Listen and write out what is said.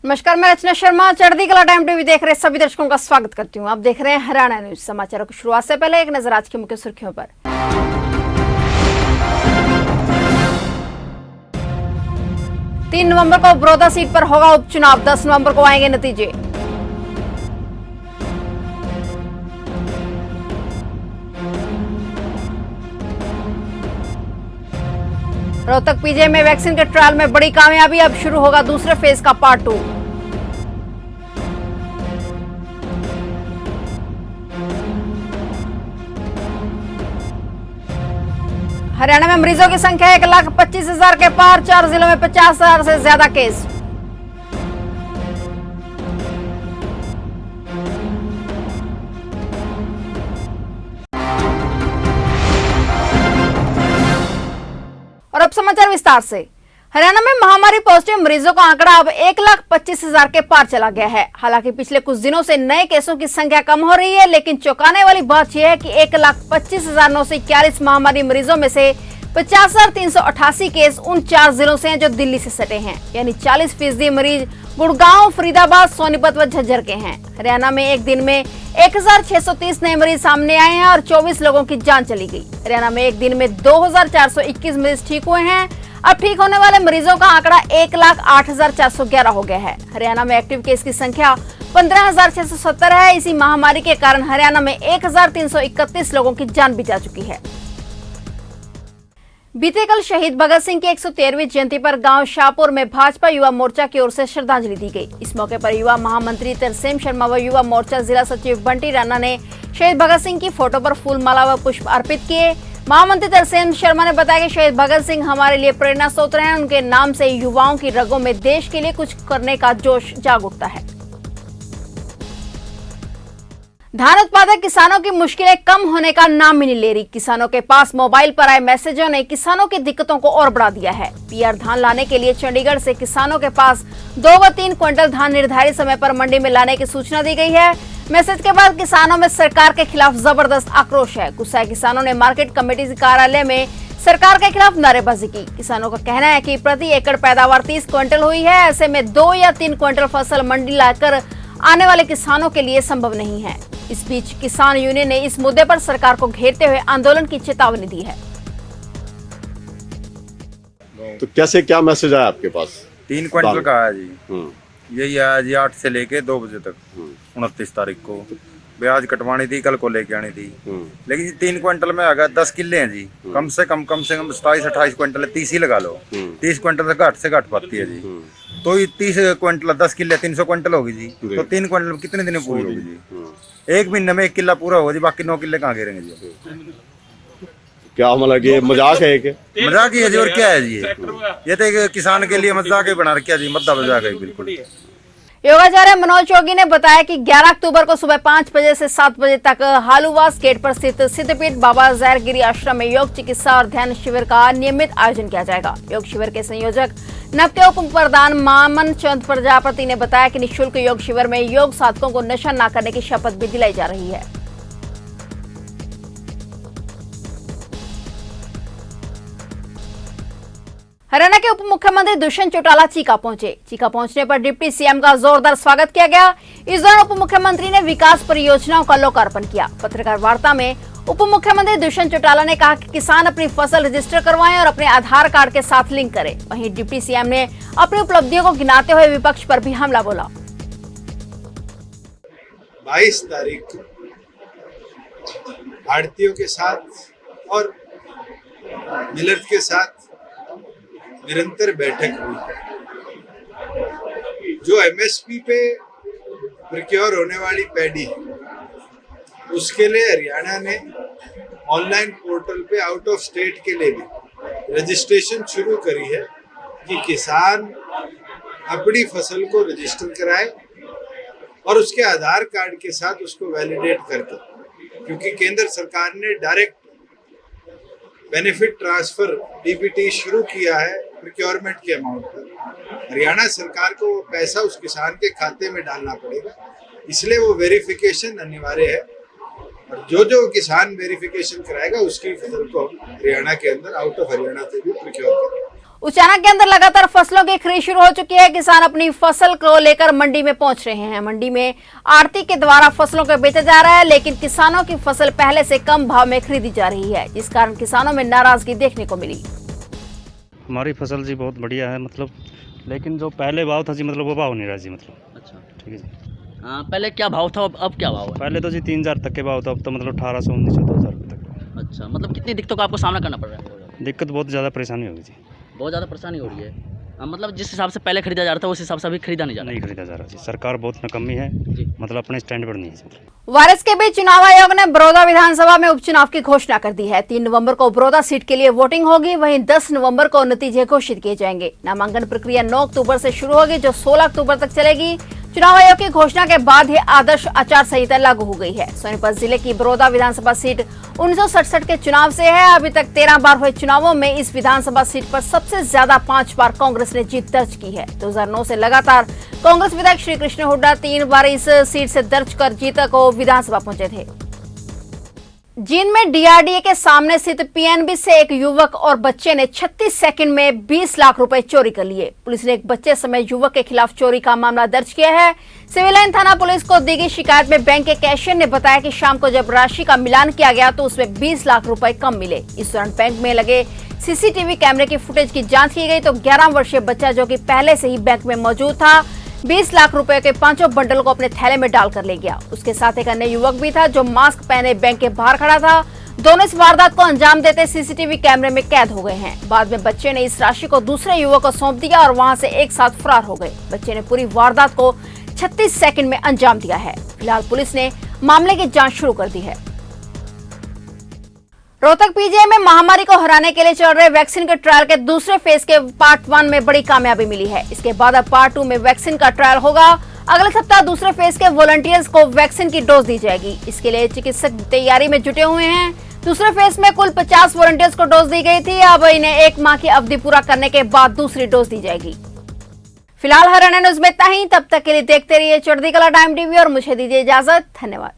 नमस्कार, मैं रचना शर्मा चढ़ती कला टाइम टीवी देख रहे सभी दर्शकों का स्वागत करती हूं। आप देख रहे हैं हरियाणा न्यूज। समाचारों की शुरुआत से पहले एक नजर आज की मुख्य सुर्खियों पर। 3 नवंबर को बड़ौदा सीट पर होगा उपचुनाव, 10 नवंबर को आएंगे नतीजे। रोहतक पीजीआई में वैक्सीन के ट्रायल में बड़ी कामयाबी, अब शुरू होगा दूसरे फेज का पार्ट 2। हरियाणा में मरीजों की संख्या 1,25,000 के पार, 4 जिलों में 50,000 से ज्यादा केस। और अब समाचार विस्तार से। हरियाणा में महामारी पॉजिटिव मरीजों का आंकड़ा अब 1,25,000 के पार चला गया है। हालांकि पिछले कुछ दिनों से नए केसों की संख्या कम हो रही है, लेकिन चौंकाने वाली बात यह है कि 1,25,941 महामारी मरीजों में से 50,388 केस उन 4 जिलों से हैं जो दिल्ली से सटे हैं, यानी 40% मरीज गुड़गांव, फरीदाबाद, सोनीपत व झज्जर के हैं। हरियाणा में एक दिन में 1,630 नए मरीज सामने आए हैं और 24 लोगों की जान चली गई। हरियाणा में एक दिन में 2,421 मरीज ठीक हुए हैं। अब ठीक होने वाले मरीजों का आंकड़ा 1,08,411 हो गया है। हरियाणा में एक्टिव केस की संख्या 15,670 है। इसी महामारी के कारण हरियाणा में 1,331 लोगों की जान भी जा चुकी है। बीते कल शहीद भगत सिंह की 113वीं जयंती पर गांव शाहपुर में भाजपा युवा मोर्चा की ओर से श्रद्धांजलि दी गई। इस मौके पर युवा महामंत्री तरसेम शर्मा व युवा मोर्चा जिला सचिव बंटी राणा ने शहीद भगत सिंह की फोटो पर फूल माला व पुष्प अर्पित किए। महामंत्री तरसेम शर्मा ने बताया कि शहीद भगत सिंह हमारे लिए प्रेरणा स्रोत हैं। उनके नाम से युवाओं की रगों में देश के लिए कुछ करने का जोश जाग उठता है। धान उत्पादक किसानों की मुश्किलें कम होने का नाम ही नहीं ले रही। किसानों के पास मोबाइल पर आए मैसेजों ने किसानों की दिक्कतों को और बढ़ा दिया है। पीआर धान लाने के लिए चंडीगढ़ से किसानों के पास 2 व 3 क्विंटल धान निर्धारित समय पर मंडी में लाने की सूचना दी गई है। मैसेज के बाद किसानों में सरकार के खिलाफ जबरदस्त आक्रोश है। गुस्साए किसानों ने मार्केट कमेटी कार्यालय में सरकार के खिलाफ नारेबाजी की। किसानों का कहना है कि प्रति एकड़ पैदावार 30 क्विंटल हुई है। ऐसे में 2 या 3 क्विंटल फसल मंडी लाकर आने वाले किसानों के लिए संभव नहीं है। इस बीच किसान यूनियन ने इस मुद्दे पर सरकार को घेरते हुए आंदोलन की चेतावनी दी है। तो कैसे क्या मैसेज आया आपके पास? 3 क्विंटल का है जी। यही आया जी 8 से लेके 2 बजे तक 29 तारीख को। ब्याज कटवानी थी, कल को लेके आनी थी। लेकिन 3 क्विंटल में अगर 10 किले हैं जी, कम से कम 27-28 क्विंटल है, 30 ही लगा लो। 30 क्विंटल से घट पाती है जी। तो ये 30 क्विंटल 10 किले 300 क्विंटल होगी जी। तो 3 क्विंटल में कितने दिन पूरी होगी जी? 1 महीने में 1 किला पूरा होगा जी, बाकी 9 किले कहाँ गिरेंगे जी? क्या मतलब ये मजाक है? मजाक ही है जी, और क्या है जी? ये तो एक किसान के लिए मजाक ही बना रखा जी, मद्दा मजाक है बिल्कुल। योगाचार्य मनोज जोगी ने बताया कि 11 अक्टूबर को सुबह 5 बजे से 7 बजे तक हालूवास गेट पर स्थित सिद्धपीठ बाबा जहरगिरी आश्रम में योग, चिकित्सा और ध्यान शिविर का नियमित आयोजन किया जाएगा। योग शिविर के संयोजक नव के उप प्रधान मामन चंद प्रजापति ने बताया कि निःशुल्क योग शिविर में योग साधकों को नशा न करने की शपथ भी दिलाई जा रही है। हरियाणा के उप मुख्यमंत्री दुष्यंत चौटाला चीका पहुंचे। चीका पहुंचने पर डिप्टी सीएम का जोरदार स्वागत किया गया। इस दौरान उप मुख्यमंत्री ने विकास परियोजनाओं का लोकार्पण किया। पत्रकार वार्ता में उप मुख्यमंत्री दुष्यंत चौटाला ने कहा कि किसान अपनी फसल रजिस्टर करवाएं और अपने आधार कार्ड के साथ लिंक करें। वहीं डिप्टी सीएम ने अपनी उपलब्धियों को गिनाते हुए विपक्ष पर भी हमला बोला। 22 तारीख आड़तियों के साथ और मिलर्स के साथ निरंतर बैठक हुई। जो एमएसपी पे प्रोक्योर होने वाली पैडी है, उसके लिए हरियाणा ने ऑनलाइन पोर्टल पे आउट ऑफ स्टेट के लिए भी रजिस्ट्रेशन शुरू करी है कि किसान अपनी फसल को रजिस्टर कराए और उसके आधार कार्ड के साथ उसको वैलिडेट करके, क्योंकि केंद्र सरकार ने डायरेक्ट बेनिफिट ट्रांसफर डीबीटी शुरू किया है प्रोक्योरमेंट के अमाउंट पर। हरियाणा सरकार को वो पैसा उस किसान के खाते में डालना पड़ेगा, इसलिए वो वेरिफिकेशन अनिवार्य है। और जो किसान वेरिफिकेशन कराएगा उसकी फसल को हरियाणा के अंदर आउट ऑफ हरियाणा से भी प्रोक्योर करेगा। उचाना के अंदर लगातार फसलों की खरीद शुरू हो चुकी है। किसान अपनी फसल को लेकर मंडी में पहुंच रहे हैं। मंडी में आढ़ती के द्वारा फसलों को बेचा जा रहा है, लेकिन किसानों की फसल पहले से कम भाव में खरीदी जा रही है, जिस कारण किसानों में नाराजगी देखने को मिली। हमारी फसल जी बहुत बढ़िया है, मतलब लेकिन जो पहले भाव था जी, मतलब वो भाव नहीं रहा जी, मतलब। अच्छा, ठीक है जी। हाँ, पहले क्या भाव था, अब क्या भाव है? पहले तो जी 3000 तक के भाव था, अब तो मतलब 1800, 1900, 2000 रुपये तक। अच्छा, मतलब कितनी दिक्कतों का आपको सामना करना पड़ रहा है? दिक्कत बहुत ज़्यादा परेशानी होगी जी। बहुत ज़्यादा परेशानी हो रही है। मतलब जिस हिसाब से पहले खरीदा जा रहा था उस हिसाब से अभी खरीदा नहीं जा रहा। नहीं खरीदा जा रहा जी, सरकार बहुत नाकामी है जी। मतलब अपने स्टैंड पर नहीं है जी। वायरस के बीच चुनाव आयोग ने बड़ौदा विधानसभा में उपचुनाव की घोषणा कर दी है। 3 नवंबर को बड़ौदा सीट के लिए वोटिंग होगी, वहीं 10 नवंबर को नतीजे घोषित किए जाएंगे। नामांकन प्रक्रिया 9 अक्टूबर से शुरू होगी, जो 16 अक्टूबर तक चलेगी। चुनाव आयोग की घोषणा के बाद ही आदर्श आचार संहिता लागू हो गई है। सोनीपत जिले की बड़ौदा विधानसभा सीट 1967 के चुनाव से है। अभी तक 13 बार हुए चुनावों में इस विधानसभा सीट पर सबसे ज्यादा 5 बार कांग्रेस ने जीत दर्ज की है। 2009 से लगातार कांग्रेस विधायक श्री कृष्ण हुड्डा 3 बार इस सीट से दर्ज कर जीत को विधानसभा पहुंचे थे। जींद में डीआरडीए के सामने स्थित पीएनबी से एक युवक और बच्चे ने 36 सेकंड में 20 लाख रुपए चोरी कर लिए। पुलिस ने एक बच्चे समेत युवक के खिलाफ चोरी का मामला दर्ज किया है। सिविल लाइन थाना पुलिस को दी गई शिकायत में बैंक के कैशियर ने बताया कि शाम को जब राशि का मिलान किया गया तो उसमें 20 लाख रुपए कम मिले। इस दौरान बैंक में लगे सीसीटीवी कैमरे की फुटेज की जांच की गई तो 11 वर्षीय बच्चा, जो कि पहले से ही बैंक में मौजूद था, 20 लाख रुपए के 5 बंडल को अपने थैले में डालकर ले गया। उसके साथ एक अन्य युवक भी था, जो मास्क पहने बैंक के बाहर खड़ा था। दोनों इस वारदात को अंजाम देते सीसीटीवी कैमरे में कैद हो गए हैं। बाद में बच्चे ने इस राशि को दूसरे युवक को सौंप दिया और वहां से एक साथ फरार हो गए। बच्चे ने पूरी वारदात को 36 सेकंड में अंजाम दिया है। फिलहाल पुलिस ने मामले की जांच शुरू कर दी है। रोहतक पीजीआई में महामारी को हराने के लिए चल रहे वैक्सीन के ट्रायल के दूसरे फेज के पार्ट 1 में बड़ी कामयाबी मिली है। इसके बाद अब पार्ट 2 में वैक्सीन का ट्रायल होगा। अगले सप्ताह दूसरे फेज के वॉलंटियर्स को वैक्सीन की डोज दी जाएगी। इसके लिए चिकित्सक तैयारी में जुटे हुए हैं। दूसरे फेज में कुल 50 वॉलंटियर्स को डोज दी गई थी। अब इन्हें 1 माह की अवधि पूरा करने के बाद दूसरी डोज दी जाएगी। फिलहाल हरियाणा न्यूज में इतना ही। तब तक के लिए देखते रहिए चढ़ती कला टाइम टीवी और मुझे दीजिए इजाजत। धन्यवाद।